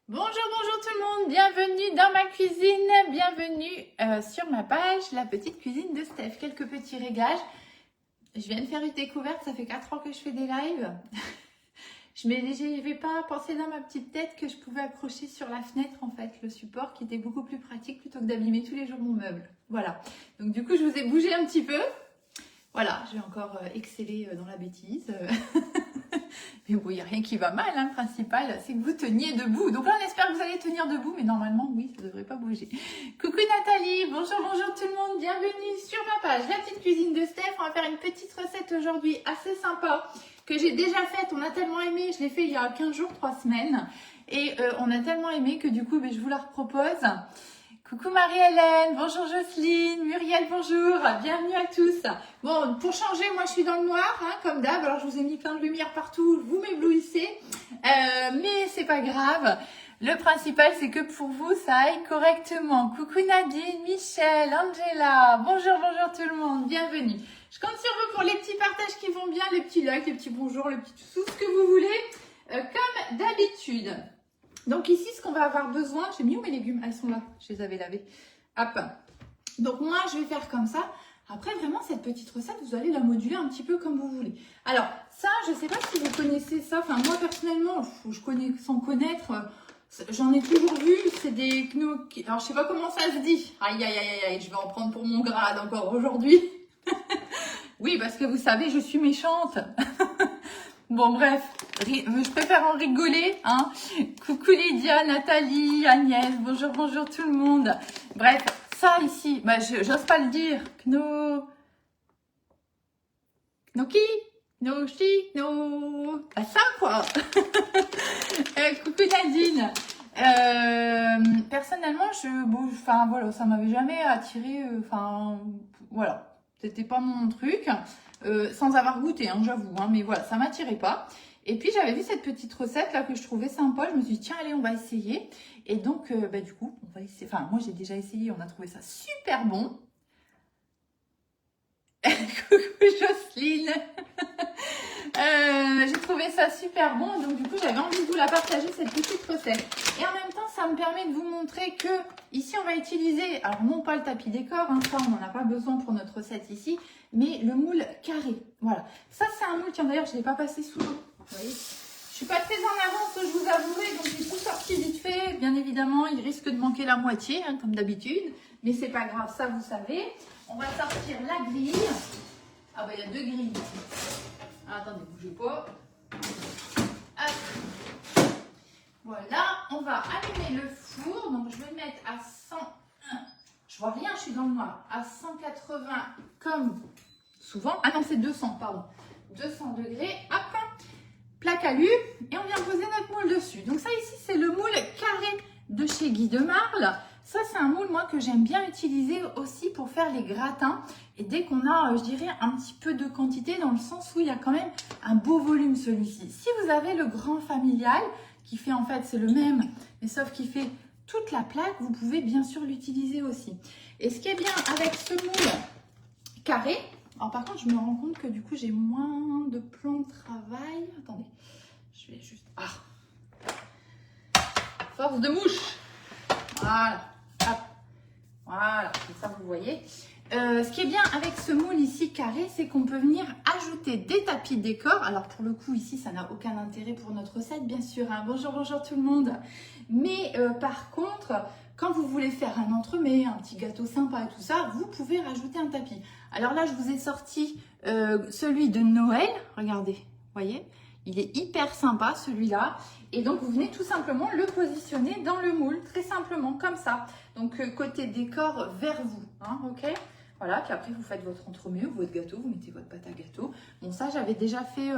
Bonjour, bonjour tout le monde, bienvenue dans ma cuisine, bienvenue sur ma page, la petite cuisine de Steph. Quelques petits réglages. Je viens de faire une découverte, ça fait 4 ans que je fais des lives. Je n'avais pas pensé dans ma petite tête que je pouvais accrocher sur la fenêtre en fait le support qui était beaucoup plus pratique plutôt que d'abîmer tous les jours mon meuble. Voilà, donc du coup je vous ai bougé un petit peu. Voilà, je vais encore exceller dans la bêtise. Mais bon, il n'y a rien qui va mal, hein. Le principal, c'est que vous teniez debout. Donc là, on espère que vous allez tenir debout, mais normalement, oui, ça ne devrait pas bouger. Coucou Nathalie, bonjour, bonjour tout le monde, bienvenue sur ma page, la petite cuisine de Steph. On va faire une petite recette aujourd'hui assez sympa, que j'ai déjà faite. On a tellement aimé, je l'ai fait il y a 15 jours, 3 semaines. Et on a tellement aimé que du coup, je vous la repropose. Coucou Marie-Hélène, bonjour Jocelyne, Muriel, bonjour, bienvenue à tous. Bon, pour changer, moi je suis dans le noir, hein, comme d'hab, alors je vous ai mis plein de lumière partout, vous m'éblouissez, mais c'est pas grave. Le principal, c'est que pour vous, ça aille correctement. Coucou Nadine, Michel, Angela, bonjour, bonjour tout le monde, bienvenue. Je compte sur vous pour les petits partages qui vont bien, les petits likes, les petits bonjours, les petits tout ce que vous voulez, comme d'habitude. Donc ici, ce qu'on va avoir besoin, j'ai mis où mes légumes? Elles sont là, je les avais lavés. Hop. Donc moi, je vais faire comme ça. Après, vraiment, cette petite recette, vous allez la moduler un petit peu comme vous voulez. Alors, ça, je ne sais pas si vous connaissez ça. Enfin, moi, personnellement, je connais sans connaître. J'en ai toujours vu. C'est des gnocchis. Alors, je ne sais pas comment ça se dit. Aïe, aïe, aïe, aïe. Je vais en prendre pour mon grade encore aujourd'hui. Oui, parce que vous savez, je suis méchante. Bon, bref, je préfère en rigoler, hein. Coucou Lydia, Nathalie, Agnès, bonjour, bonjour tout le monde. Bref, ça ici, j'ose pas le dire. Ça quoi. Coucou Nadine. Personnellement, enfin voilà, ça m'avait jamais attiré, enfin voilà, c'était pas mon truc. Sans avoir goûté, hein, j'avoue, hein, mais voilà, ça m'attirait pas. Et puis j'avais vu cette petite recette là que je trouvais sympa, je me suis dit tiens allez on va essayer. Et donc du coup on va essayer, enfin moi j'ai déjà essayé, on a trouvé ça super bon. Coucou Jocelyne. J'ai trouvé ça super bon, donc du coup j'avais envie de vous la partager cette petite recette. Et en même temps ça me permet de vous montrer que ici on va utiliser, alors non pas le tapis décor, hein, ça on n'en a pas besoin pour notre recette ici, mais le moule carré. Voilà, ça c'est un moule, tiens d'ailleurs je ne l'ai pas passé sous l'eau, vous voyez. Je suis pas très en avance, je vous avouerai, donc j'ai tout sorti vite fait. Bien évidemment, il risque de manquer la moitié, hein, comme d'habitude, mais c'est pas grave, ça vous savez. On va sortir la grille. Ah bah il y a 2 grilles ici. Ah, attendez, bougez pas. Hop. Voilà, on va allumer le four. Donc je vais mettre à 100. Je vois rien, je suis dans le noir. À 180 comme souvent. Ah non, c'est 200, pardon. 200 degrés. Hop. Plaque alu. Et on vient poser notre moule dessus. Donc ça ici, c'est le moule carré de chez Guy de Marle. Ça, c'est un moule, moi, que j'aime bien utiliser aussi pour faire les gratins. Et dès qu'on a, je dirais, un petit peu de quantité, dans le sens où il y a quand même un beau volume, celui-ci. Si vous avez le grand familial, qui fait, en fait, c'est le même, mais sauf qu'il fait toute la plaque, vous pouvez bien sûr l'utiliser aussi. Et ce qui est bien avec ce moule carré, alors par contre, je me rends compte que du coup, j'ai moins de plan de travail. Attendez, je vais juste... Ah, force de mouche. Voilà. Hop. Voilà, c'est ça vous voyez. Ce qui est bien avec ce moule ici carré, c'est qu'on peut venir ajouter des tapis de décor. Alors pour le coup ici, ça n'a aucun intérêt pour notre recette, bien sûr, hein. Bonjour, bonjour tout le monde. Mais par contre, quand vous voulez faire un entremets, un petit gâteau sympa et tout ça, vous pouvez rajouter un tapis. Alors là, je vous ai sorti celui de Noël. Regardez, voyez, il est hyper sympa celui-là. Et donc, vous venez tout simplement le positionner dans le moule, très simplement, comme ça. Donc, côté décor vers vous, hein, ok? Voilà, puis après, vous faites votre entremets ou votre gâteau, vous mettez votre pâte à gâteau. Bon, ça, j'avais déjà fait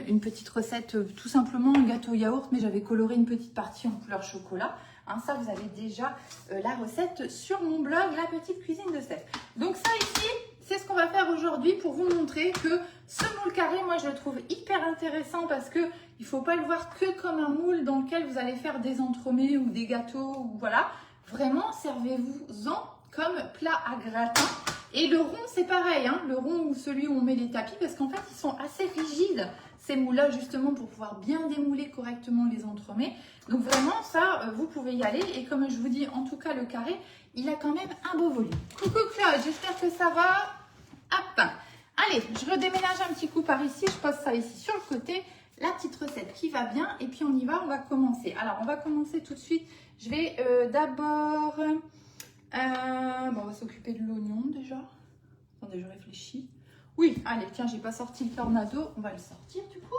une petite recette, tout simplement un gâteau yaourt, mais j'avais coloré une petite partie en couleur chocolat. Hein, ça, vous avez déjà la recette sur mon blog, La Petite Cuisine de Steph. Donc ça ici, c'est ce qu'on va faire aujourd'hui pour vous montrer que ce moule carré, moi, je le trouve hyper intéressant parce que il ne faut pas le voir que comme un moule dans lequel vous allez faire des entremets ou des gâteaux, ou voilà. Vraiment, servez-vous-en comme plat à gratin. Et le rond, c'est pareil, hein, le rond ou celui où on met les tapis, parce qu'en fait, ils sont assez rigides. ces moules-là justement pour pouvoir bien démouler correctement les entremets. Donc vraiment ça, vous pouvez y aller. Et comme je vous dis, en tout cas le carré, il a quand même un beau volume. Coucou Claude, j'espère que ça va. Hop. Allez, je redéménage un petit coup par ici. Je pose ça ici sur le côté. La petite recette qui va bien. Et puis on y va, on va commencer. Alors on va commencer tout de suite. Je vais d'abord... bon, on va s'occuper de l'oignon déjà. Attendez, je réfléchis. Oui, allez, tiens, j'ai pas sorti le tornado. On va le sortir du coup.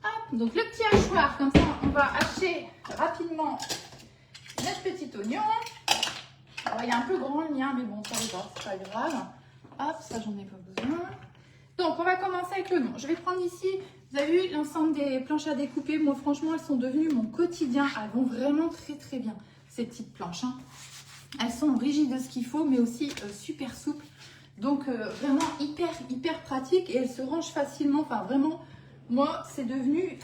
Hop, donc le petit hachoir, comme ça, on va hacher rapidement notre petit oignon. Alors, il est un peu grand le mien, mais bon, ça va, c'est pas grave. Hop, ça, j'en ai pas besoin. Donc, on va commencer avec l'oignon. Je vais prendre ici, vous avez vu l'ensemble des planches à découper. Moi, franchement, elles sont devenues mon quotidien. Elles vont vraiment très, très bien, ces petites planches. Hein. Elles sont rigides de ce qu'il faut, mais aussi super souples. Donc, vraiment hyper pratique et elles se rangent facilement. Enfin, vraiment, moi, c'est devenu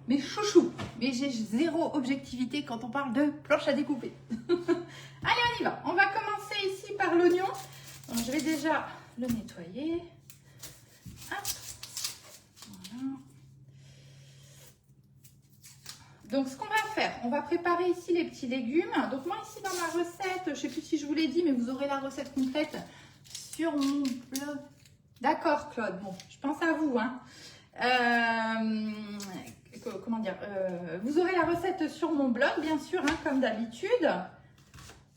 mes chouchous. Mais j'ai zéro objectivité quand on parle de planches à découper. Allez, on y va. On va commencer ici par l'oignon. Je vais déjà le nettoyer. Hop. Voilà. Donc, ce qu'on va faire, on va préparer ici les petits légumes. Donc, moi, ici, dans ma recette, je ne sais plus si je vous l'ai dit, mais vous aurez la recette complète sur mon blog. D'accord, Claude. Bon, je pense à vous. Hein. Comment dire vous aurez la recette sur mon blog, bien sûr, hein, comme d'habitude.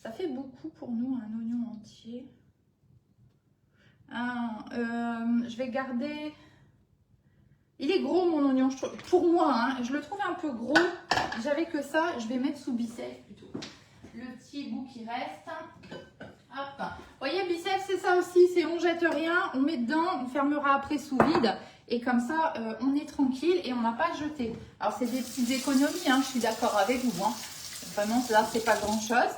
Ça fait beaucoup pour nous, un oignon entier. Je vais garder... Il est gros, mon oignon, pour moi. Hein, je le trouve un peu gros. J'avais que ça. Je vais mettre sous biceps plutôt. Le petit bout qui reste. Hop. Vous voyez, biceps, c'est ça aussi. C'est on jette rien, on met dedans, on fermera après sous vide. Et comme ça, on est tranquille et on n'a pas à jeter. Alors, c'est des petites économies, hein, je suis d'accord avec vous. Hein. Vraiment, là, c'est pas grand-chose.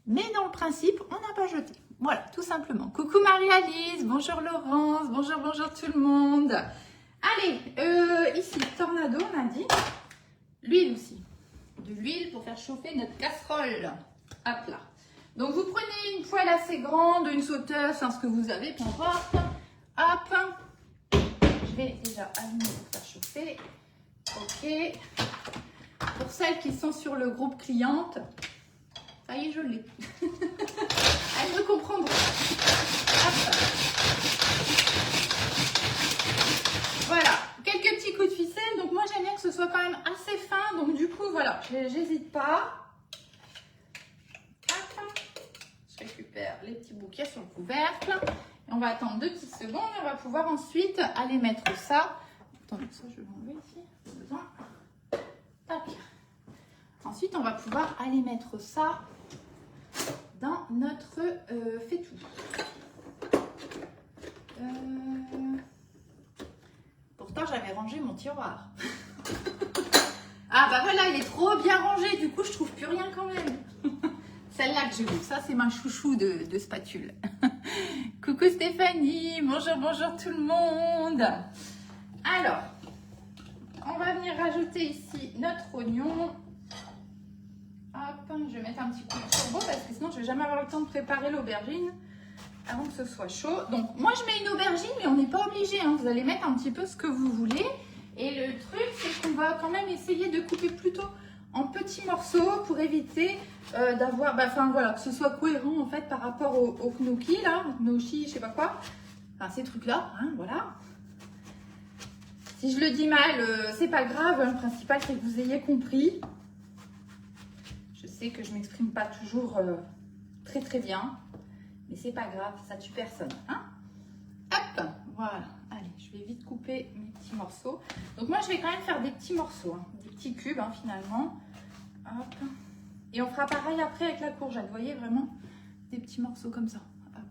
Mais dans le principe, on n'a pas jeté. Voilà, tout simplement. Coucou Marie-Alice, bonjour Laurence, bonjour tout le monde. Allez, ici, tornado, on a dit. L'huile aussi. De l'huile pour faire chauffer notre casserole. Hop là. Donc, vous prenez une poêle assez grande, une sauteuse, enfin, ce que vous avez, peu importe. Hop. Je vais déjà allumer pour faire chauffer. Ok. Pour celles qui sont sur le groupe cliente, ça y est, je l'ai. Elles me comprendront. Hop. Voilà. Quelques petits coups de ficelle. Donc, moi, j'aime bien que ce soit quand même assez fin. Donc, du coup, voilà, j'hésite pas. Je récupère les petits bouquets sur le couvercle. Et on va attendre 2 petites secondes. Et on va pouvoir ensuite aller mettre ça. Attendez, ça, je vais l'enlever ici. Besoin. Tac. Ensuite, on va pouvoir aller mettre ça dans notre faitout. Pourtant, j'avais rangé mon tiroir. Ah, bah voilà, il est trop bien rangé. Du coup, je trouve plus rien quand même. Celle-là que je veux. Ça, c'est ma chouchou de spatule. Coucou Stéphanie. Bonjour tout le monde. Alors, on va venir rajouter ici notre oignon. Hop, je vais mettre un petit coup de turbo parce que sinon, je ne vais jamais avoir le temps de préparer l'aubergine avant que ce soit chaud. Donc, moi, je mets une aubergine, mais on n'est pas obligé. Hein. Vous allez mettre un petit peu ce que vous voulez. Et le truc, c'est qu'on va quand même essayer de couper plutôt en petits morceaux pour éviter d'avoir, voilà, que ce soit cohérent en fait par rapport au gnocchi là, gnocchi, je sais pas quoi, enfin ces trucs là, hein, voilà. Si je le dis mal, c'est pas grave, le principal c'est que vous ayez compris. Je sais que je m'exprime pas toujours très bien, mais c'est pas grave, ça tue personne, hein. Hop, voilà, allez, je vais vite couper mes petits morceaux. Donc moi je vais quand même faire des petits morceaux, hein, des petits cubes hein, finalement. Hop. Et on fera pareil après avec la courgette, vous voyez vraiment des petits morceaux comme ça. Hop.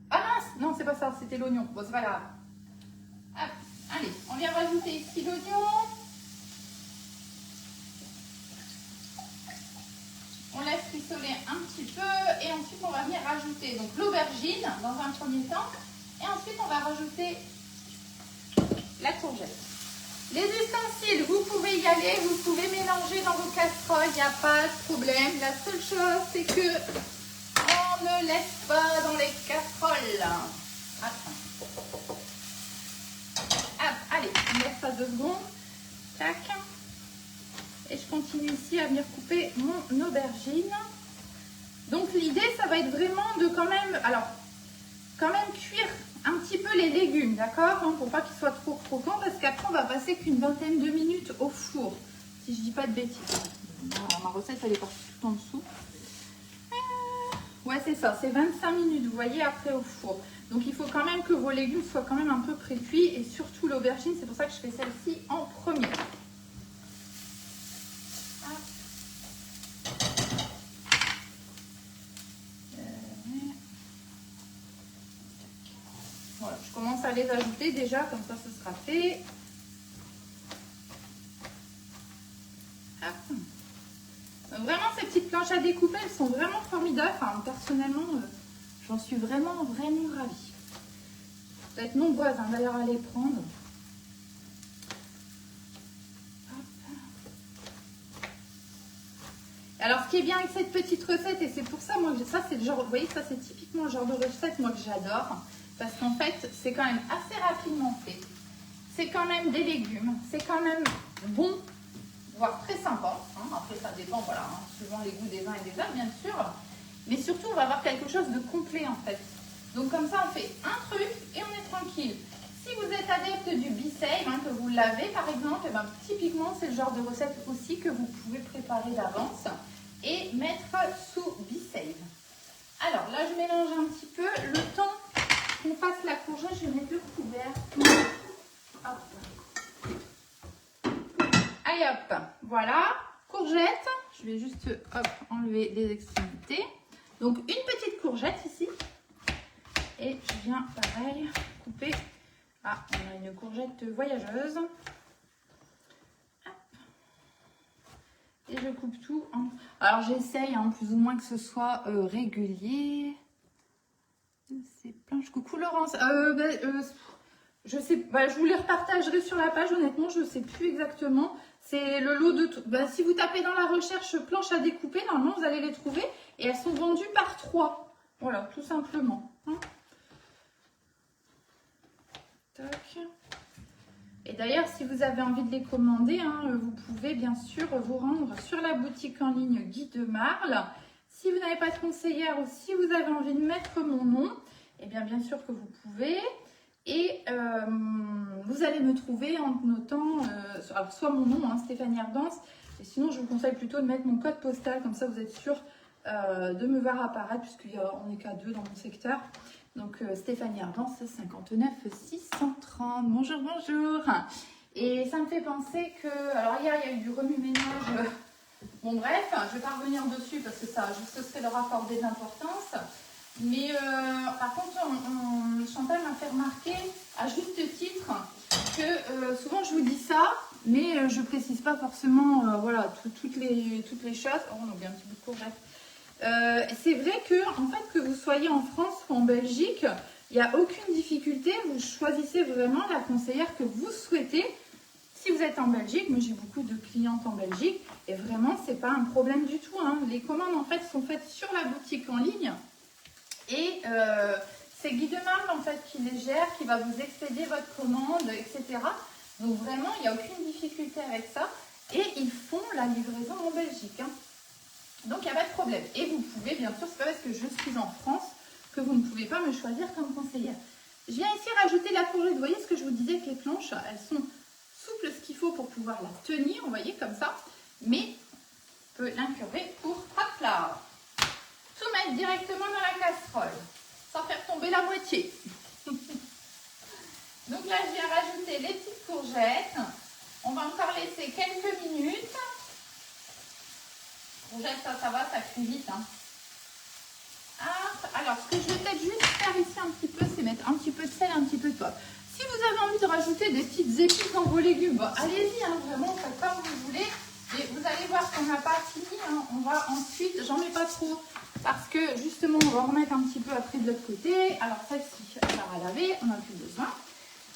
Ah mince, non c'est pas ça, c'était l'oignon, bon c'est pas grave. Hop. Allez, on vient rajouter ici l'oignon. On laisse rissoler un petit peu et ensuite on va venir rajouter donc l'aubergine dans un premier temps. Et ensuite, on va rajouter la courgette. Les ustensiles, vous pouvez y aller, vous pouvez mélanger dans vos casseroles, il n'y a pas de problème. La seule chose, c'est que on ne laisse pas dans les casseroles. Attends. Ah, allez, 2 secondes. Tac. Et je continue ici à venir couper mon aubergine. Donc l'idée, ça va être vraiment de quand même cuire un petit peu les légumes, d'accord, hein, pour pas qu'ils soient trop croquants, parce qu'après on va passer qu'une vingtaine de minutes au four, si je dis pas de bêtises. Ma recette elle est partie tout en dessous. Ouais, c'est ça, c'est 25 minutes, vous voyez, après au four. Donc il faut quand même que vos légumes soient quand même un peu pré-cuits, et surtout l'aubergine, c'est pour ça que je fais celle-ci en premier. Voilà, je commence à les ajouter déjà, comme ça ce sera fait. Hop. Vraiment, ces petites planches à découper, elles sont vraiment formidables. Enfin, personnellement, j'en suis vraiment ravie. Vous êtes nombreuses hein, d'ailleurs à les prendre. Hop. Alors, ce qui est bien avec cette petite recette, et c'est pour ça, moi, ça, c'est le genre, vous voyez, ça, c'est typiquement le genre de recette, moi, que j'adore. Parce qu'en fait, c'est quand même assez rapidement fait. C'est quand même des légumes. C'est quand même bon, voire très sympa. Hein. Après, ça dépend, voilà, hein, suivant les goûts des uns et des autres, bien sûr. Mais surtout, on va avoir quelque chose de complet, en fait. Donc, comme ça, on fait un truc et on est tranquille. Si vous êtes adepte du Be-Save, hein, que vous l'avez, par exemple, et ben, typiquement, c'est le genre de recette aussi que vous pouvez préparer d'avance et mettre sous Be-Save. Alors, là, je mélange un petit peu. Le temps qu'on fasse la courgette, je vais mettre le couvert. Hop. Allez hop, voilà, courgette. Je vais juste hop, enlever les extrémités. Donc une petite courgette ici. Et je viens pareil couper. Ah, on a une courgette voyageuse. Hop. Et je coupe tout. Alors j'essaye hein, plus ou moins que ce soit régulier. C'est planche. Coucou Laurence. Je sais, je vous les repartagerai sur la page, honnêtement, je ne sais plus exactement. C'est le lot de tout. Si vous tapez dans la recherche planche à découper, normalement vous allez les trouver. Et elles sont vendues par 3. Voilà, tout simplement. Hein. Tac. Et d'ailleurs, si vous avez envie de les commander, hein, vous pouvez bien sûr vous rendre sur la boutique en ligne Guy de Marle. Si vous n'avez pas de conseillère ou si vous avez envie de mettre mon nom, eh bien sûr que vous pouvez. Et vous allez me trouver en notant alors soit mon nom, hein, Stéphanie Ardance, et sinon je vous conseille plutôt de mettre mon code postal, comme ça vous êtes sûr de me voir apparaître, puisqu'on n'est qu'à 2 dans mon secteur. Donc Stéphanie Ardance, 59 630. Bonjour, bonjour. Et ça me fait penser que, alors hier il y a eu du remue-ménage, bon bref, je ne vais pas revenir dessus parce que ça, ce serait leur accorder de l'importance. Mais par contre, Chantal m'a fait remarquer, à juste titre, que souvent je vous dis ça, mais je ne précise pas forcément voilà, toutes les choses. Oh, on a bien un petit bout de courgette. C'est vrai que, en fait, que vous soyez en France ou en Belgique, il n'y a aucune difficulté. Vous choisissez vraiment la conseillère que vous souhaitez. Si vous êtes en Belgique, moi j'ai beaucoup de clientes en Belgique, et vraiment, ce n'est pas un problème du tout. Hein. Les commandes, en fait, sont faites sur la boutique en ligne. Et c'est Guy de Marle en fait qui les gère, qui va vous expédier votre commande, etc. Donc vraiment, il n'y a aucune difficulté avec ça. Et ils font la livraison en Belgique. Hein. Donc il n'y a pas de problème. Et vous pouvez, bien sûr, c'est pas parce que je suis en France que vous ne pouvez pas me choisir comme conseillère. Je viens ici rajouter la courgette. Vous voyez ce que je vous disais que les planches, elles sont souples ce qu'il faut pour pouvoir la tenir, vous voyez, comme ça. Mais on peut l'incurver pour hop là. Tout mettre directement dans la casserole, sans faire tomber la moitié. Donc là, je viens rajouter les petites courgettes. On va encore laisser quelques minutes. Courgettes, ça va, ça cuit vite. Hein. Alors, ce que je vais peut-être juste faire ici un petit peu, c'est mettre un petit peu de sel, un petit peu de poivre. Si vous avez envie de rajouter des petites épices dans vos légumes, bon, allez-y, hein, vraiment, faites comme vous voulez. Et vous allez voir qu'on n'a pas fini. Hein. On va ensuite, j'en mets pas trop. Parce que justement, on va remettre un petit peu après de l'autre côté. Alors celle-ci, elle va à laver, on n'a plus besoin.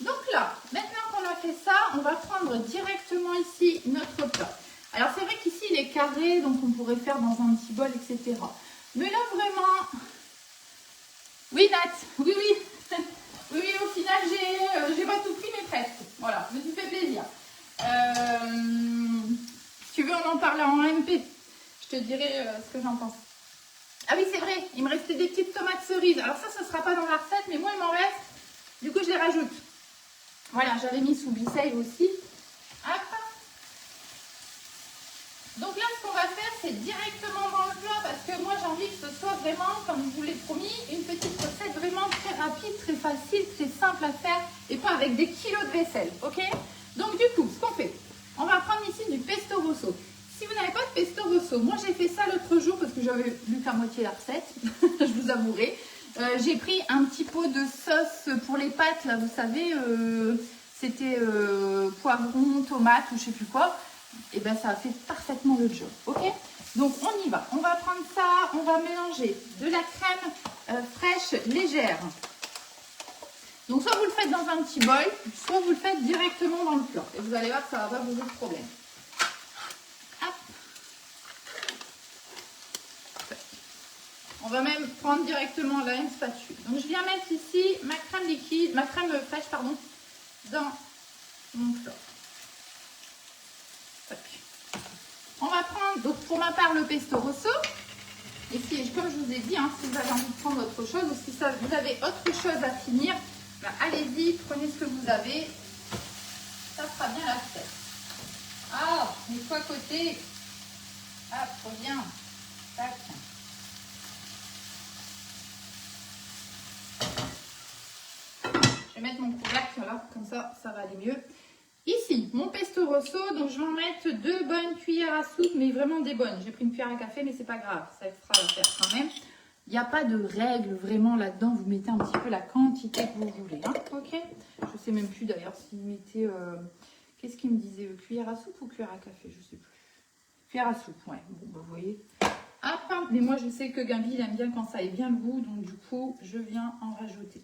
Donc là, maintenant qu'on a fait ça, on va prendre directement ici notre plat. Alors c'est vrai qu'ici il est carré, donc on pourrait faire dans un petit bol, etc. Mais là vraiment... Oui Nat, oui. Oui, au final j'ai pas tout pris mais presque. Voilà, je me suis fait plaisir. Si tu veux, on en parle en MP. Je te dirai ce que j'en pense. Ah oui, c'est vrai, il me restait des petites tomates cerises. Alors ça ne sera pas dans la recette, mais moi, il m'en reste. Du coup, je les rajoute. Voilà, j'avais mis sous Bissell aussi. Hop. Donc là, ce qu'on va faire, c'est directement dans le plat parce que moi, j'ai envie que ce soit vraiment, comme je vous l'ai promis, une petite recette vraiment très rapide, très facile, très simple à faire et pas avec des kilos de vaisselle, ok? Donc du coup, ce qu'on fait, on va prendre ici du pesto rosso. Si vous n'avez pas de pesto rosso, moi j'ai fait ça l'autre jour parce que j'avais lu qu'à moitié la recette, je vous avouerai. J'ai pris un petit pot de sauce pour les pâtes, là, vous savez, c'était poivron, tomate ou je sais plus quoi. Et bien ça a fait parfaitement le job, ok? Donc on y va, on va prendre ça, on va mélanger de la crème fraîche légère. Donc soit vous le faites dans un petit bol, soit vous le faites directement dans le plat. Et vous allez voir que ça ne va pas poser de problème. Hop. On va même prendre directement la même spatule. Donc je viens mettre ici ma crème liquide, ma crème fraîche, pardon, dans mon plat. On va prendre, donc pour ma part, le pesto rosso. Et si, comme je vous ai dit, hein, si vous avez envie de prendre autre chose ou si ça, vous avez autre chose à finir, ben, allez-y, prenez ce que vous avez. Ça fera bien la fête. Ah, une fois à côté. Ah, trop bien. Tac. Je vais mettre mon couvercle là, comme ça, ça va aller mieux. Ici, mon pesto rosso, donc je vais en mettre 2 bonnes cuillères à soupe, mais vraiment des bonnes. J'ai pris une cuillère à café, mais c'est pas grave, ça fera l'affaire quand même. Il n'y a pas de règle vraiment là-dedans, vous mettez un petit peu la quantité que vous voulez, hein, ok? Je sais même plus d'ailleurs s'il mettait, qu'est-ce qu'il me disait, cuillère à soupe ou cuillère à café, je sais plus. Cuillère à soupe, ouais, bon, bah, vous voyez. Hop, mais moi je sais que Gabi, il aime bien quand ça ait bien le goût, donc du coup, je viens en rajouter.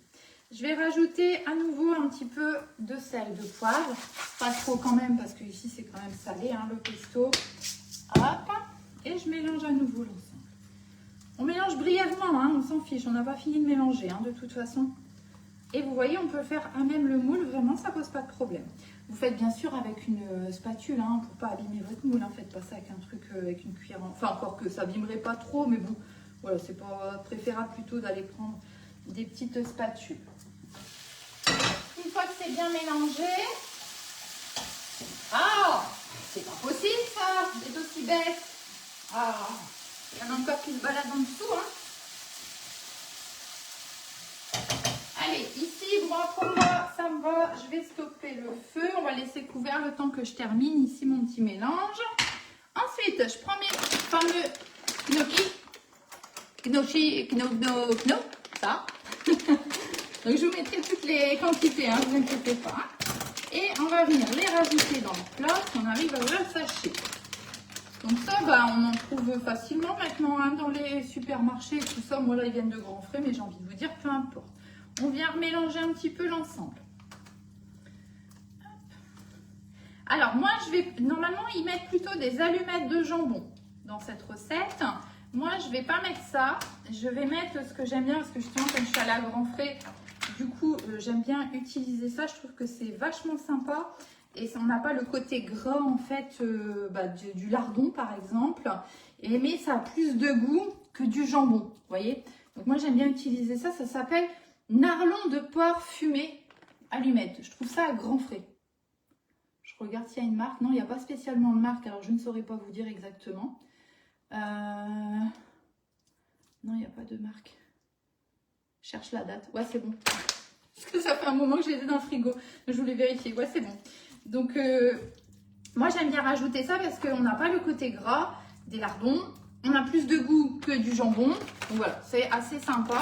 Je vais rajouter à nouveau un petit peu de sel, de poivre. Pas trop quand même parce que ici c'est quand même salé, hein, le pesto. Hop. Et je mélange à nouveau l'ensemble. On mélange brièvement, hein, on s'en fiche. On n'a pas fini de mélanger hein, de toute façon. Et vous voyez, on peut faire à même le moule. Vraiment, ça pose pas de problème. Vous faites bien sûr avec une spatule hein, pour pas abîmer votre moule. Hein. Faites pas ça avec un truc, avec une cuillère. Enfin, encore que ça abîmerait pas trop. Mais bon, voilà, c'est pas préférable plutôt d'aller prendre des petites spatules. Une fois que c'est bien mélangé, ah, c'est pas possible ça, c'est aussi bête. Ah, il y en a encore qui se baladent en dessous. Hein. Allez, ici, moi, pour moi, ça me va. Je vais stopper le feu. On va laisser couvert le temps que je termine ici mon petit mélange. Ensuite, je prends mes fameux gnocchi, ça. Donc je vous mettrai toutes les quantités, hein, ne vous inquiétez pas. Et on va venir les rajouter dans le plat, on arrive à le sachet. Donc ça, bah, on en trouve facilement maintenant hein, dans les supermarchés et tout ça. Moi là, ils viennent de grands frais, mais j'ai envie de vous dire, peu importe. On vient mélanger un petit peu l'ensemble. Alors moi, je vais normalement y mettre plutôt des allumettes de jambon dans cette recette. Moi, je ne vais pas mettre ça. Je vais mettre ce que j'aime bien parce que justement, comme je suis allée à grands frais, du coup, j'aime bien utiliser ça. Je trouve que c'est vachement sympa. Et on n'a pas le côté gras, en fait, du lardon, par exemple. Mais ça a plus de goût que du jambon, vous voyez. Donc, moi, j'aime bien utiliser ça. Ça s'appelle narlon de porc fumé allumette. Je trouve ça à grands frais. Je regarde s'il y a une marque. Non, il n'y a pas spécialement de marque. Alors, je ne saurais pas vous dire exactement. Non, il n'y a pas de marque. Je cherche la date. Ouais, c'est bon. Parce que ça fait un moment que je les ai dans le frigo. Je voulais vérifier. Ouais, c'est bon. Donc, moi, j'aime bien rajouter ça parce qu'on n'a pas le côté gras des lardons. On a plus de goût que du jambon. Donc, voilà, c'est assez sympa.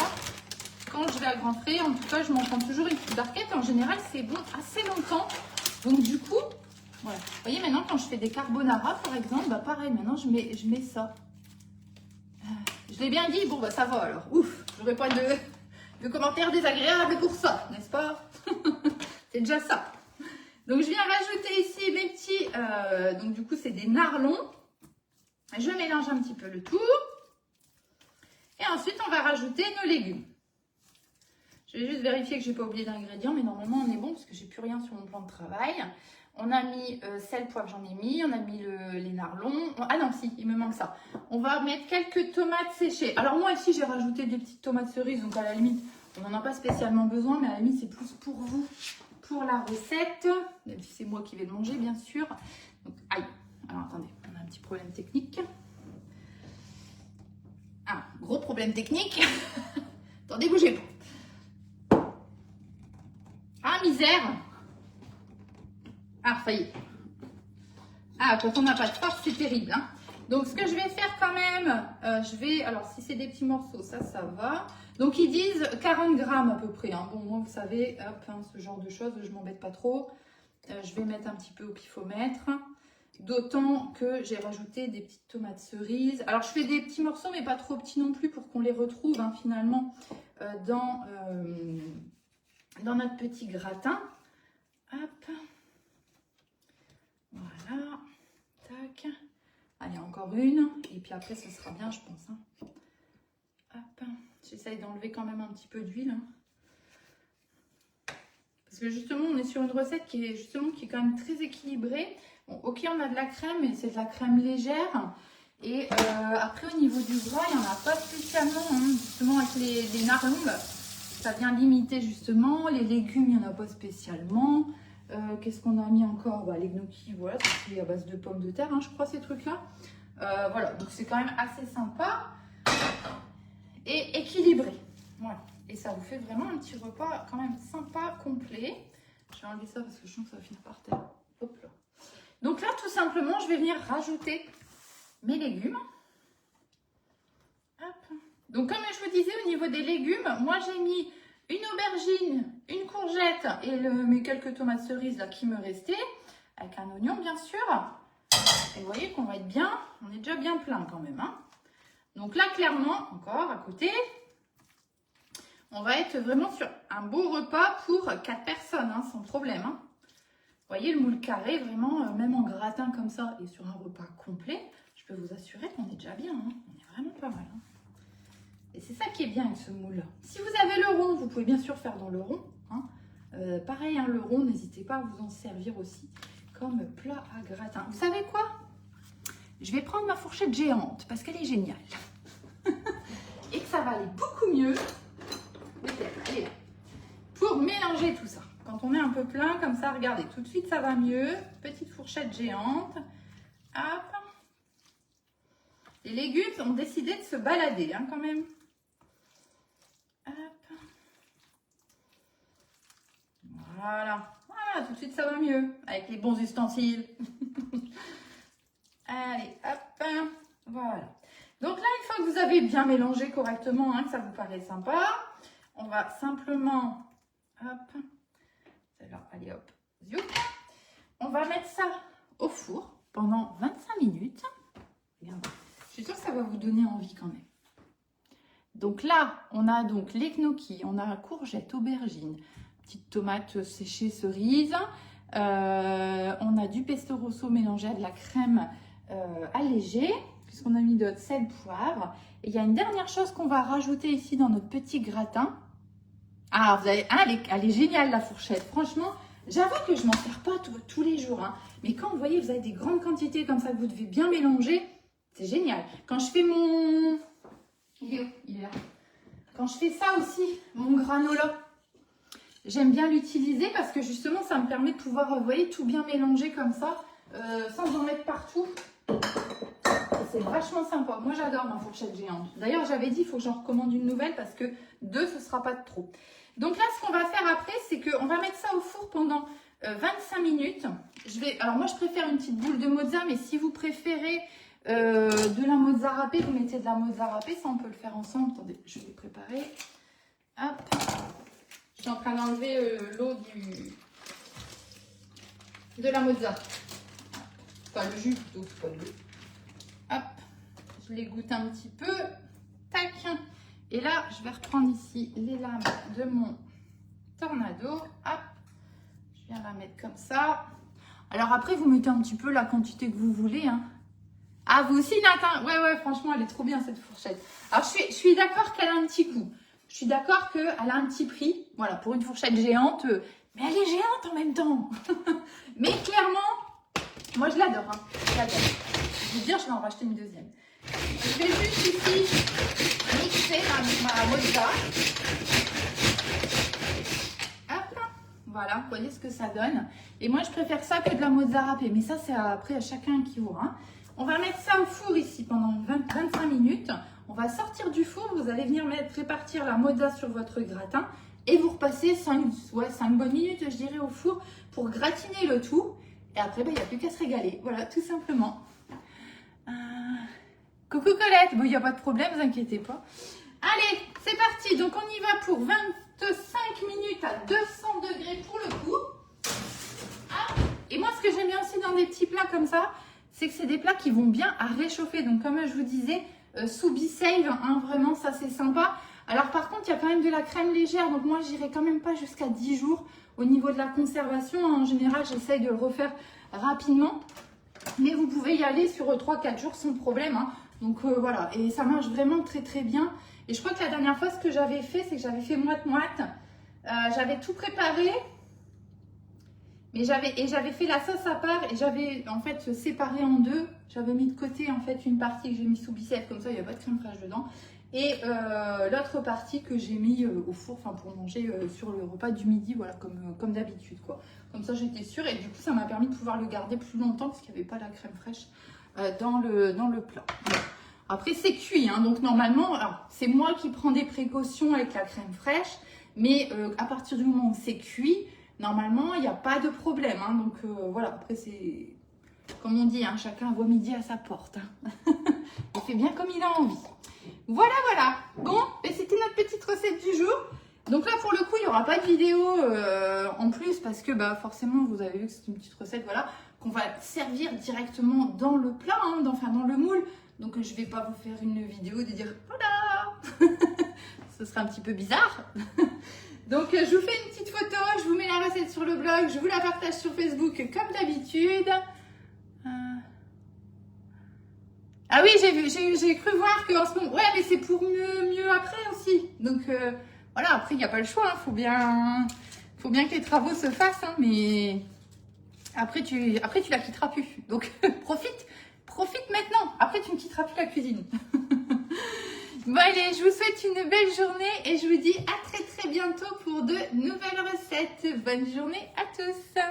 Quand je vais à grand frais, en tout cas, je m'en prends toujours une petite barquette. En général, c'est bon assez longtemps. Donc, du coup, voilà. Vous voyez, maintenant, quand je fais des carbonara, par exemple, bah, pareil, maintenant, je mets ça. Je l'ai bien dit, bon, bah, ça va alors. Ouf, j'aurai pas de commentaires désagréables pour ça, n'est-ce pas? C'est déjà ça. Donc, je viens rajouter ici mes petits, donc du coup, c'est des narlons. Je mélange un petit peu le tout. Et ensuite, on va rajouter nos légumes. Je Je vais juste vérifier que j'ai pas oublié d'ingrédients, mais normalement on est bon parce que j'ai plus rien sur mon plan de travail. On a mis sel, poivre, j'en ai mis. On a mis les narlons. Ah non, si, il me manque ça. On va mettre quelques tomates séchées. Alors moi ici, j'ai rajouté des petites tomates cerises. Donc à la limite, on n'en a pas spécialement besoin. Mais à la limite, c'est plus pour vous, pour la recette. Même si c'est moi qui vais le manger, bien sûr. Donc, aïe. Alors attendez, on a un petit problème technique. Ah, gros problème technique. Attendez, bougez pas. Ah, misère. Ah, ça y est. Ah, quand on n'a pas de force, c'est terrible. Hein. Donc, ce que je vais faire quand même, alors si c'est des petits morceaux, ça va. Donc, ils disent 40 grammes à peu près. Hein. Bon, moi, vous savez, hop, hein, ce genre de choses, je m'embête pas trop. Je vais mettre un petit peu au pifomètre. D'autant que j'ai rajouté des petites tomates cerises. Alors, je fais des petits morceaux, mais pas trop petits non plus pour qu'on les retrouve hein, finalement dans notre petit gratin. Hop. Voilà, tac. Allez, encore une. Et puis après, ce sera bien, je pense. Hein. Hop. J'essaye d'enlever quand même un petit peu d'huile. Hein. Parce que justement, on est sur une recette qui est quand même très équilibrée. Bon, ok, on a de la crème, mais c'est de la crème légère. Et après, au niveau du gras, il n'y en a pas spécialement. Hein. Justement, avec les narlons, ça vient limiter justement. Les légumes, il n'y en a pas spécialement. Qu'est-ce qu'on a mis encore les gnocchis, voilà, c'est à base de pommes de terre, hein, je crois, ces trucs-là. Voilà, donc c'est quand même assez sympa et équilibré. Voilà, et ça vous fait vraiment un petit repas quand même sympa, complet. Je vais enlever ça parce que je sens que ça va finir par terre. Hop là. Donc là, tout simplement, je vais venir rajouter mes légumes. Hop. Donc comme je vous disais, au niveau des légumes, moi j'ai mis une aubergine, une courgette et mes quelques tomates cerises là qui me restaient, avec un oignon bien sûr. Et vous voyez qu'on va être bien, on est déjà bien plein quand même. Hein. Donc là, clairement, encore à côté, on va être vraiment sur un beau repas pour 4 personnes, hein, sans problème. Hein. Vous voyez le moule carré, vraiment, même en gratin comme ça et sur un repas complet, je peux vous assurer qu'on est déjà bien. Hein. On est vraiment pas mal. Hein. Et c'est ça qui est bien avec ce moule. Si vous avez le rond, vous pouvez bien sûr faire dans le rond. Hein. Pareil, hein, le rond, n'hésitez pas à vous en servir aussi comme plat à gratin. Vous savez quoi? Je vais prendre ma fourchette géante parce qu'elle est géniale. Et que ça va aller beaucoup mieux. Elle est là. Pour mélanger tout ça. Quand on est un peu plein comme ça, regardez, tout de suite ça va mieux. Petite fourchette géante. Hop. Les légumes ont décidé de se balader hein, quand même. Hop. Voilà. Voilà, tout de suite ça va mieux avec les bons ustensiles. Allez, hop. Voilà. Donc là, une fois que vous avez bien mélangé correctement, hein, que ça vous paraît sympa, on va simplement, hop, celle-là, allez hop, zoup. On va mettre ça au four pendant 25 minutes. Regardez. Je suis sûre que ça va vous donner envie quand même. Donc là, on a donc les gnocchis, on a courgettes, aubergines, petites tomates séchées, cerises. On a du pesto rosso mélangé à de la crème allégée, puisqu'on a mis de sel, poivre. Et il y a une dernière chose qu'on va rajouter ici dans notre petit gratin. Ah, vous avez, elle est géniale la fourchette. Franchement, j'avoue que je m'en sers pas tous les jours. Hein. Mais quand vous voyez, vous avez des grandes quantités comme ça que vous devez bien mélanger, c'est génial. Quand je fais mon... Il est où? Il est là. Quand je fais ça aussi, mon granola, j'aime bien l'utiliser parce que justement, ça me permet de pouvoir, vous voyez, tout bien mélanger comme ça, sans en mettre partout. C'est vachement sympa. Moi, j'adore ma fourchette géante. D'ailleurs, j'avais dit, il faut que j'en recommande une nouvelle parce que 2, ce ne sera pas de trop. Donc là, ce qu'on va faire après, c'est qu'on va mettre ça au four pendant 25 minutes. Alors moi, je préfère une petite boule de mozza, mais si vous préférez de la mozza râpée, vous mettez de la mozza râpée. Ça, on peut le faire ensemble. Attendez, je vais préparer. Hop. Je suis en train d'enlever l'eau de la mozza. Enfin, le jus plutôt, pas l'eau. Hop, je les goûte un petit peu. Tac. Et là, je vais reprendre ici les lames de mon tornado. Hop, je viens la mettre comme ça. Alors après, vous mettez un petit peu la quantité que vous voulez. Hein. Ah, vous aussi, Nathan? Ouais, franchement, elle est trop bien cette fourchette. Alors, je suis d'accord qu'elle a un petit coup. Je suis d'accord qu'elle a un petit prix, voilà, pour une fourchette géante, mais elle est géante en même temps. Mais clairement, moi je l'adore, hein. Je l'adore. Je veux dire, je vais en racheter une deuxième. Je vais juste ici mixer ma mozza. Hop là. Voilà, vous voyez ce que ça donne. Et moi je préfère ça que de la mozza râpée, mais ça c'est après à chacun qui voit, hein. On va mettre ça au four ici pendant 25 minutes. On va sortir du four, vous allez venir répartir la mozza sur votre gratin et vous repassez 5 bonnes minutes, je dirais, au four pour gratiner le tout. Et après, il n'y a plus qu'à se régaler. Voilà, tout simplement. Coucou Colette, bon, il n'y a pas de problème, ne vous inquiétez pas. Allez, c'est parti. Donc, on y va pour 25 minutes à 200 degrés pour le coup. Ah, et moi, ce que j'aime bien aussi dans des petits plats comme ça, c'est que c'est des plats qui vont bien à réchauffer. Donc, comme je vous disais, sous Be-Save, hein, vraiment, ça c'est sympa. Alors, par contre, il y a quand même de la crème légère. Donc, moi, j'irai quand même pas jusqu'à 10 jours au niveau de la conservation. En général, j'essaye de le refaire rapidement. Mais vous pouvez y aller sur 3-4 jours sans problème, hein. Donc, voilà. Et ça marche vraiment très, très bien. Et je crois que la dernière fois, ce que j'avais fait, c'est que j'avais fait moite-moite. J'avais tout préparé. Mais j'avais fait la sauce à part et j'avais en fait séparé en deux. J'avais mis de côté en fait une partie que j'ai mis sous Be-Save, comme ça il n'y a pas de crème fraîche dedans. Et l'autre partie que j'ai mis au four, enfin pour manger sur le repas du midi, voilà, comme d'habitude quoi. Comme ça j'étais sûre et du coup ça m'a permis de pouvoir le garder plus longtemps parce qu'il n'y avait pas la crème fraîche dans le plat. Bon. Après c'est cuit, hein, donc normalement, c'est moi qui prends des précautions avec la crème fraîche, mais à partir du moment où c'est cuit, normalement, il n'y a pas de problème, hein. Donc voilà, après c'est comme on dit, hein, chacun voit midi à sa porte, hein. Il fait bien comme il a envie. Voilà, voilà. Bon, et c'était notre petite recette du jour. Donc là, pour le coup, il n'y aura pas de vidéo en plus parce que forcément, vous avez vu que c'est une petite recette, voilà, qu'on va servir directement dans le plat, hein, dans le moule. Donc je ne vais pas vous faire une vidéo de dire voilà. Ce serait un petit peu bizarre. Donc, je vous fais une petite photo, je vous mets la recette sur le blog, je vous la partage sur Facebook comme d'habitude. Ah oui, j'ai cru voir qu'en ce moment... Ouais, mais c'est pour mieux après aussi. Donc, voilà, après, il n'y a pas le choix. Hein. Faut bien que les travaux se fassent. Hein, mais après, tu la quitteras plus. Donc, profite maintenant. Après, tu ne quitteras plus la cuisine. Bon allez, je vous souhaite une belle journée et je vous dis à très très bientôt pour de nouvelles recettes. Bonne journée à tous.